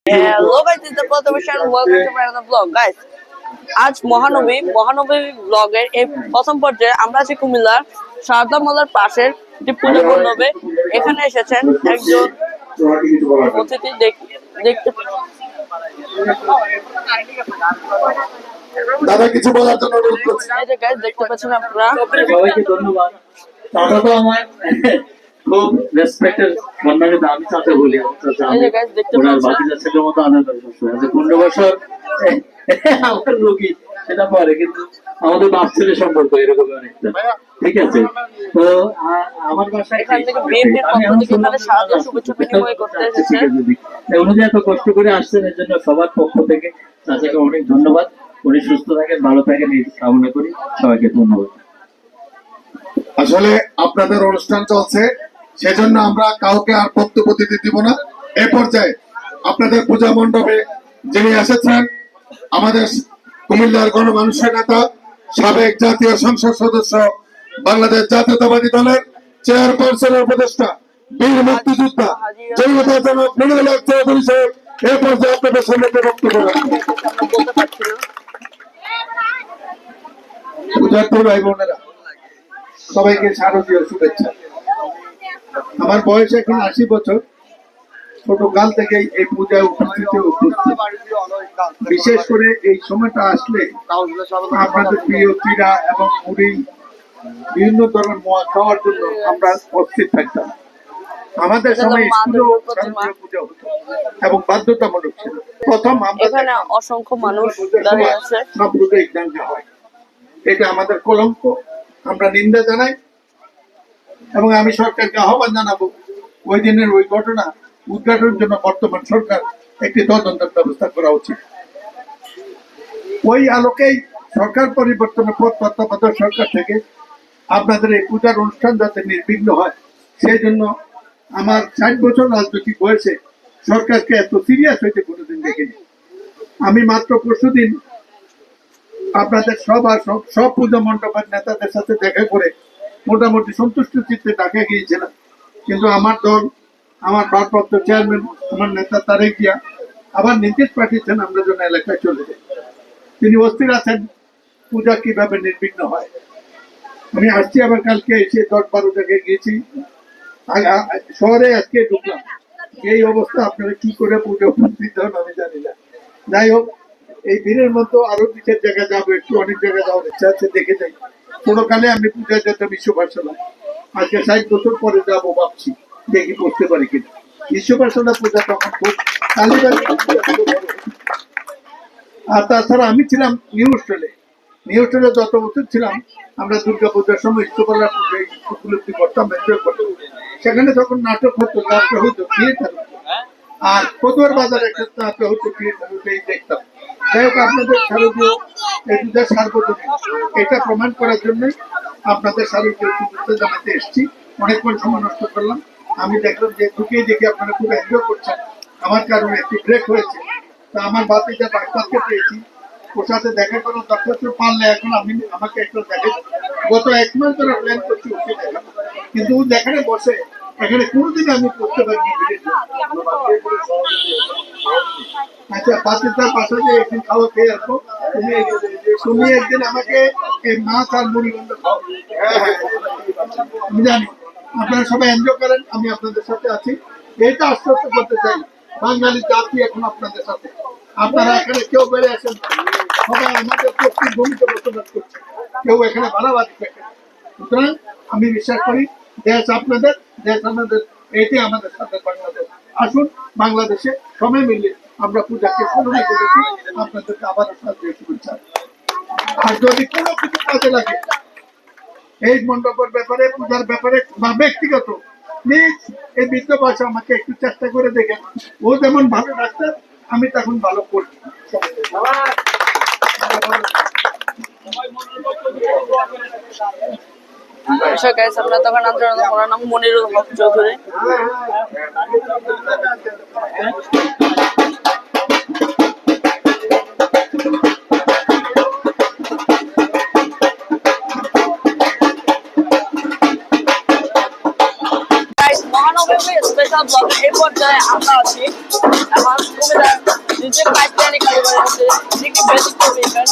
Hello guys, this is the first episode and welcome to my other vlog. Guys, আজ মহানবী ব্লগের এই প্রথম পর্যায়ে আমরা আছি কুমিল্লার সারদা মলার পাশের একটি পূজা মণ্ডপে। এখানে এসেছেন একজন অতিথি দেখতে দাদা কিছু বলার জন্য অনুরোধ করছি। এই যে গাইস দেখতে পাচ্ছেন আপনারা, সবাইকে ধন্যবাদ। দাদা তো আমার খুব রেসপেক্টেড সম্মানিত, আমি তাতে বলি এই যে গাইস দেখতে ওনার পাচ্ছেন বাকি ছেলের মতো আনন্দ করছে যে 15 বছর আমার রোগী সেটা পরে, কিন্তু আমাদের বাপ ছেলে সম্পর্ক এরকম অনেকটা, ঠিক আছে। তো আমার বাসায় এখান থেকে বিএনপির পক্ষ থেকে এখানে সাহায্য শুভেচ্ছা বিনিময় করতে এসেছে। উনি যে এত কষ্ট করে আসছেন এর জন্য সবার পক্ষ থেকে চাচাকে অনেক ধন্যবাদ। উনি সুস্থ থাকেন, ভালো থাকেন এই কামনা করি। সবাইকে ধন্যবাদ। আসলে আপনাদের অনুষ্ঠান চলছে, সেজন্য আমরা কাউকে আর বক্তব্য দিতে দিব না। এ পর্যায়ে আপনাদের পূজা মণ্ডপে যিনি এসেছেন আমাদের কুমিল্লার গণমানুষের নেতা, সাবেক জাতীয় সংসদ সদস্য, বাংলাদেশ জাতীয়তাবাদী দলের চেয়ারপারসনের উপদেষ্টা, বীর মুক্তিযোদ্ধা জনতা জনক মনিরুল হক চৌধুরী সাহেব এ পর্যায়ে আপনাদের সামনে বক্তব্য রাখবেন। বলতে পারছি না। পূজার্থী ভাই বোনেরা সবাইকে শারদীয় শুভেচ্ছা। আমার বয়স এখন 80 বছর। ছোটকাল থেকেই এই পূজায় উপস্থিত। বিশেষ করে এই সময়টা আসলে আপনাদের প্রিয় চিড়া এবং মুড়ি বিভিন্ন ধরনের মোয়া খাওয়ার জন্য আমরা উপস্থিত থাকতাম। আমাদের সময় স্কুলেও শারদীয় পূজা হতো এবং বাধ্যতামূলক ছিল। প্রথম এখানে অসংখ্য মানুষ দাঁড়িয়ে আছে। সব পূজায় দাঙ্গা হয়, এটা আমাদের কলঙ্ক। আমরা নিন্দা জানাই এবং আমি সরকারকে আহ্বান জানাবো ওই দিনের ওই ঘটনা উদ্ঘাটনের জন্য বর্তমান সরকার একটি তদন্তের ব্যবস্থা করা উচিত। ওই আলোকেই সরকার পরিবর্তনের পর তত্ত্বাবধায়ক সরকার থেকে আপনাদের এই পূজার অনুষ্ঠান যাতে নির্বিঘ্ন হয়, সেই জন্য আমার 60 বছর রাজনৈতিক বয়সে সরকারকে এত সিরিয়াস হইতে কোনোদিন দেখিনি। আমি মাত্র পরশুদিন আপনাদের সব পূজা মণ্ডপের নেতাদের সাথে দেখা করে মোটামুটি সন্তুষ্ট চিত্তে ঢাকা গিয়েছিলাম, কিন্তু আমার দল, আমার ভারপ্রাপ্ত চেয়ারম্যান, আমার নেতা তারেক জিয়া আবার নির্দেশ পাঠিয়েছেন আমরা যেন এলাকায় চলে যাই। তিনি অস্থির আছেন পূজা কিভাবে নির্বিঘ্ন হয়। আমি আসছি, আবার কালকে এসে 10-12 জায়গায় গিয়েছি, শহরে আজকে ঢুকলাম। এই অবস্থা আপনারা কি করে পূজা উপস্থিত হন আমি জানি না। যাই হোক, এই দিনের মতো আরো 2-4 জায়গায় যাবো, একটু অনেক জায়গায় যাওয়ার ইচ্ছা আছে, দেখে যাই। ছোটকালে আমি পূজায় যেতাম বিশ্বপাঠশালা, আজকে 60 বছর পরে যাবো ভাবছি, দেখি করতে পারি কিনা। বিশ্বপাঠশালা পূজা তখন খুব আর তাছাড়া আমি ছিলাম নিউ হোস্টেলে যত বছর ছিলাম আমরা দুর্গা পূজার সময় ইষ্টকলা উপলব্ধি করতাম, এনজয় করতাম। সেখানে যখন নাটক হতো, যাত্রা হতো, থিয়েটার হতো, আর কদুয়ার বাজার একটা যাত্রা হতো, থিয়েটার হতো, এই দেখতাম। যাই হোক, আপনাদের শারদীয় এই পূজার সার্বজনীন এটা প্রমাণ করার জন্য আপনাদের শারদীয় শুভেচ্ছা জানাতে এসেছি। অনেকক্ষণ সময় নষ্ট করলাম। আমি দেখলাম যে ঢুকেই দেখি আপনারা খুব এনজয় করছেন। আমার কারণে একটি ব্রেক হয়েছে, তা আমার বাতি যা ডাক্তারকে পেয়েছি ওর সাথে দেখা করার দরকার পারলে এখন আমি আমাকে একটু দেখে। গত 1 মাস ধরে প্ল্যান করছি ওকে দেখা, কিন্তু ও দেখানে বসে এখানে কোনোদিন আমি করতে পারিনি। আচ্ছা, বাচ্চাটার পাশে যে একদিন খাওয়া খেয়ে আসবো, তুমি একদিন আমাকে এই মাছ আর মুড়ি বন্ধ খাও। আমি জানি আপনারা সবাই এনজয় করেন, আমি আপনাদের সাথে আছি। এটা আশ্বস্ত করতে চাই, বাঙালি জাতি এখন আপনাদের সাথে। আপনারা এখানে কেউ বেড়ে আসেন, সবাই আমাদের প্রত্যেক ভূমিতে বসবাস করছে, কেউ এখানে ভাড়াবাড়ি থাকে। সুতরাং আমি বিশ্বাস করি দেশ আপনাদের, দেশ আমাদের, এটি আমাদের সাথে বাংলাদেশ। আসুন বাংলাদেশে সবাই মিলে আমরা পূজাকে স্মরণে করেছি। আপনাদেরকে আবারও শারদীয় শুভেচ্ছা। আর যদি কোনো কিছু কাজে লাগে এই মণ্ডপের ব্যাপারে, পূজার ব্যাপারে বা ব্যক্তিগত, প্লিজ এই বৃদ্ধ বয়সে আমাকে একটু চেষ্টা করে দেখেন। ও যেমন ভালো ডাক্তার, আমি তখন ভালো করছি। আমরা তখন ওনার নাম মনিরুল হক চৌধুরী। মহানবমী কুমিল্লা ব্লগের এই পর্যায়ে আমরা আছি এখন কুমিল্লার নিজে পাইকারি কারিগরের মধ্যে একটি ব্যতিক্রমী event।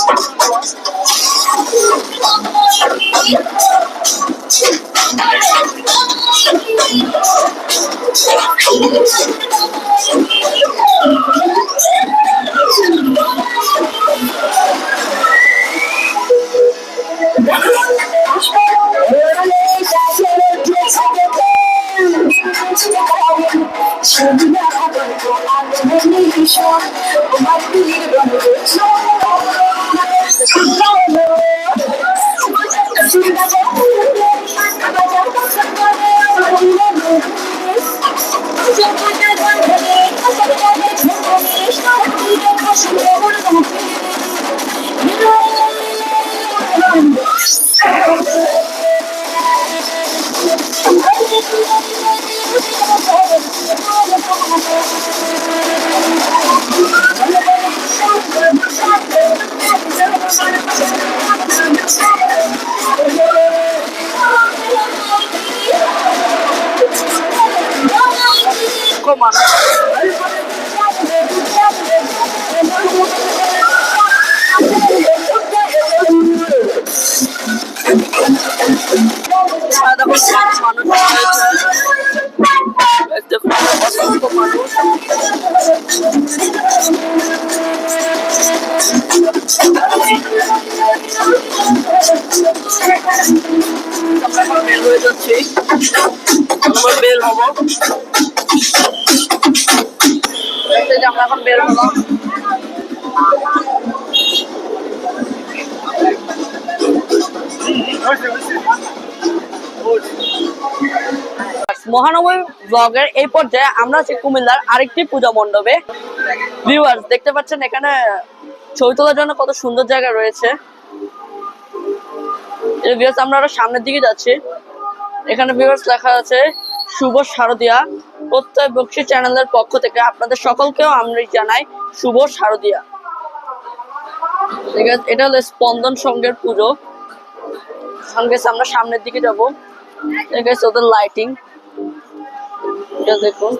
বের হয়ে যাচ্ছি, আমরা বের হবো। আমরা এখন বের হলাম। মহানবমী ব্লগের এই পর্যায়ে আমরা আছি কুমিল্লার আরেকটি পূজা মণ্ডপে। ভিউয়ার্স দেখতে পাচ্ছেন এখানে ছবি তোলার জন্য কত সুন্দর জায়গা রয়েছে। আমরা আরো সামনের দিকে যাচ্ছি। এখানে ভিউয়ার্স লেখা আছে শুভ শারদিয়া। প্রত্যয় বক্সী চ্যানেলের পক্ষ থেকে আপনাদের সকলকেও আমরা জানাই শুভ শারদিয়া। ঠিক আছে, এটা হলো স্পন্দন সংঘের পুজো। আমরা সামনের দিকে যাবো। ওদের লাইটিং দেখুন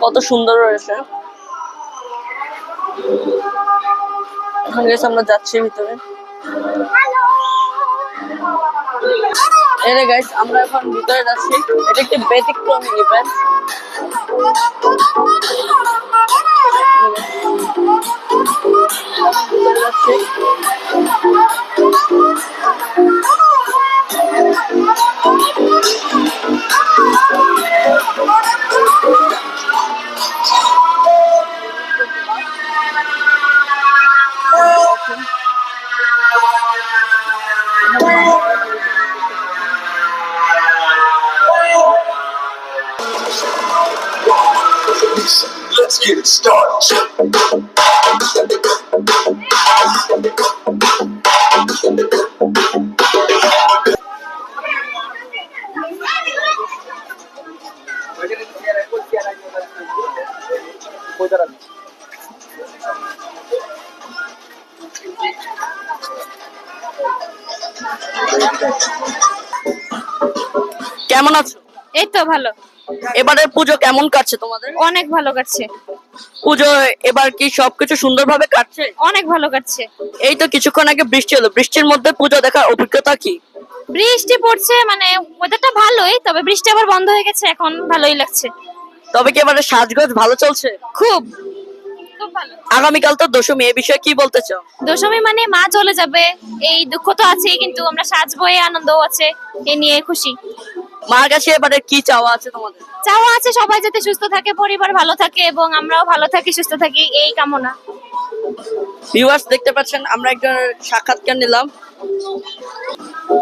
কত সুন্দর রয়েছে। এখন গেছে আমরা যাচ্ছি ভিতরে। গাইস আমরা এখন ভিতরে যাচ্ছি। এটা একটি ব্যতিক্রমী event. Let's get it started. কেমন আছো? এই তো ভালো। এবারের পুজো কেমন কাটছে তোমাদের? অনেক ভালো কাটছে। পুজো এবার কি সবকিছু সুন্দরভাবে কাটছে? অনেক ভালো কাটছে। এই তো কিছুক্ষণ আগে বৃষ্টি হলো, বৃষ্টির মধ্যে পুজো দেখার অভিজ্ঞতা কি? বৃষ্টি পড়ছে, মানে ওয়েদারটা ভালোই, তবে বৃষ্টি আবার বন্ধ হয়ে গেছে, এখন ভালোই লাগছে। তবে কি এবারে সাজগোজ ভালো চলছে? খুব খুব ভালো। আগামীকাল তো দশমী, এই বিষয়ে কি বলতে চাও? দশমী মানে মা চলে যাবে, এই দুঃখ তো আছেই, কিন্তু আমরা সাজবো, এই আনন্দও আছে, এ নিয়ে খুশি। মার কাছে এবারে কি চাওয়া আছে তোমাদের? চাওয়া আছে সবাই যাতে সুস্থ থাকে, পরিবার ভালো থাকে এবং আমরাও ভালো থাকি, সুস্থ থাকি, এই কামনা। ভিউয়ার্স দেখতে পাচ্ছেন আমরা একটা সাক্ষাৎকার নিলাম।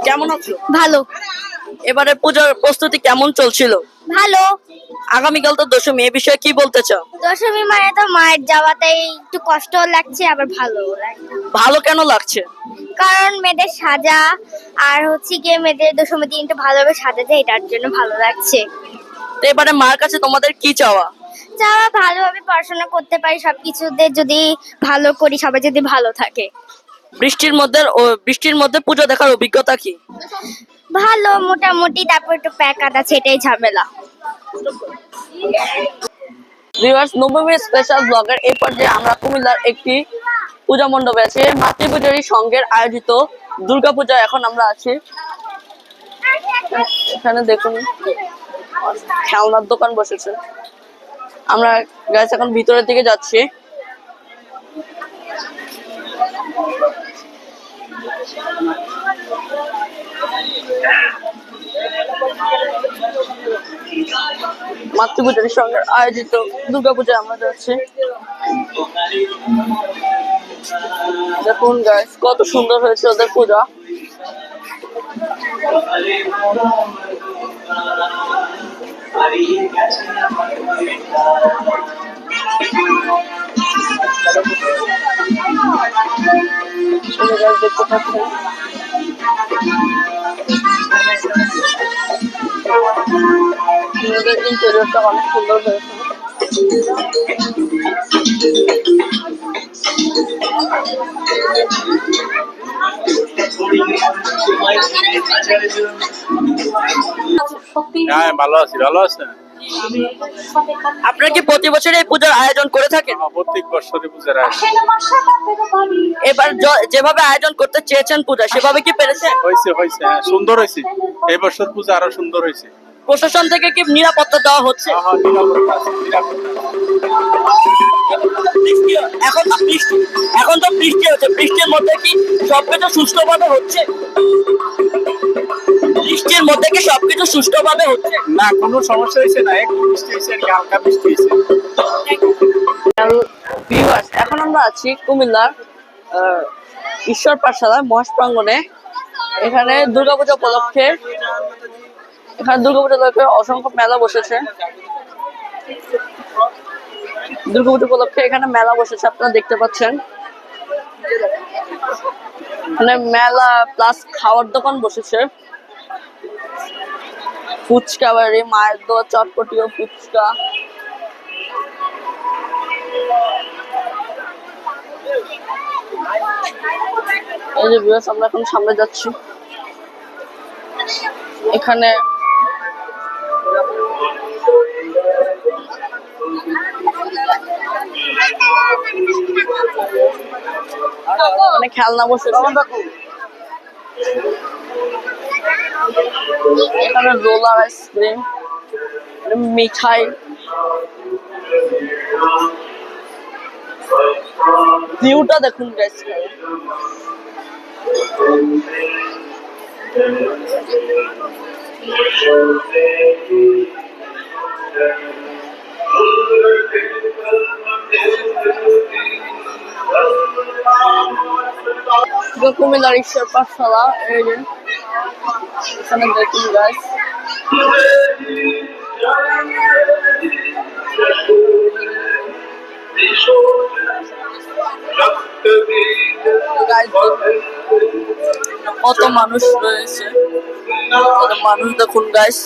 কেমন আছো? ভালো। এবারে পূজার প্রস্তুতি কেমন চলছিল? ভালো। আগামীকাল তো দশমী, এই বিষয়ে কি বলতে চাও? দশমী মানে তো মায়ের যাওয়াতে একটু কষ্ট লাগছে, আবার ভালো লাগে। ভালো কেন লাগছে? কারণ মেয়েদের সাজা আর হচ্ছে গিয়ে মেয়েদের দশমী দিনটা ভালোভাবে সাজাতে, এটার জন্য ভালো লাগছে। তো এবারে মার কাছে তোমাদের কি চাওয়া? যারা ভালোভাবে পড়াশোনা করতে পারি, সবকিছুতে যদি ভালো করি, সবাই যদি ভালো থাকে। বৃষ্টির মধ্যে পুজো দেখার অভিজ্ঞতা কি? ভালো মোটামুটি, তারপর একটু প্যাকাত আছে, এটাই ঝামেলা। ভিউয়ার্স, নবমী স্পেশাল ব্লগের এই পর্যায়ে আমরা কুমিল্লার একটি পূজা মণ্ডপে আছি। মাতৃপূজারী সংঘের আয়োজিত দুর্গাপূজা এখন আমরা আছি। এখানে দেখুন খেলনার দোকান বসেছে। আমরা গাইস এখন ভিতরের দিকে যাচ্ছি। মাতৃপূজারী সংঘের আয়োজিত দুর্গাপূজায় আমরা যাচ্ছি। দেখুন গাইস কত সুন্দর হয়েছে ওদের পূজা। দেখতে পাচ্ছেন ইন্টেরিয়রটা অনেক সুন্দর হয়েছে। হ্যাঁ ভালো আছি, ভালো আছেন? আপনারা কি প্রতি বছর এই পূজার আয়োজন করে থাকেন? প্রত্যেক বছরই পূজার আয়োজন এবার যেভাবে আয়োজন করতে চেয়েছেন পূজা, সেভাবে কি পেরেছেন? হয়েছে, হ্যাঁ, সুন্দর হয়েছে। এই বছর পূজা আরো সুন্দর হয়েছে। প্রশাসন থেকে কি নিরাপত্তা দেওয়া হচ্ছে? হ্যাঁ, নিরাপত্তা আছে, নিরাপত্তা আছে। এখন তো বৃষ্টি হচ্ছে, বৃষ্টির মধ্যে কি সবকিছু সুষ্ঠুভাবে হচ্ছে? বৃষ্টির মধ্যে কি সবকিছু সুষ্ঠুভাবে হচ্ছে? না, কোনো সমস্যা হয়েছে না, একটু বৃষ্টি হয়েছে আর কি, হালকা বৃষ্টি হয়েছে। ভিউয়ার্স, এখন আমরা আছি কুমিল্লার ঈশ্বর পাঠশালা মহাশ প্রাঙ্গণে। এখানে দুর্গাপূজা উপলক্ষে অসংখ্য মেলা বসেছে। দুর্গাপূজা উপলক্ষে এখানে মেলা বসেছে, আপনারা দেখতে পাচ্ছেন। এখানে মেলা প্লাস খাওয়ার দোকান বসেছে। ফুচকা বাড়ি, মায়ের দোয়া, চটপটি ও ফুচকা। এই যে ভিউয়ার্স, আমরা এখন সামনে যাচ্ছি। এখানে খেলনা বসেছে। এখানে রোলার আইসক্রিম, মিঠাই, ভিউটা দেখুন গাইস। কুমিল্লার ঈশ্বর পাঠশালা, এই যে এখানে দেখুন গাইস। কত মানুষ রয়েছে, কত মানুষ দেখুন গাইস।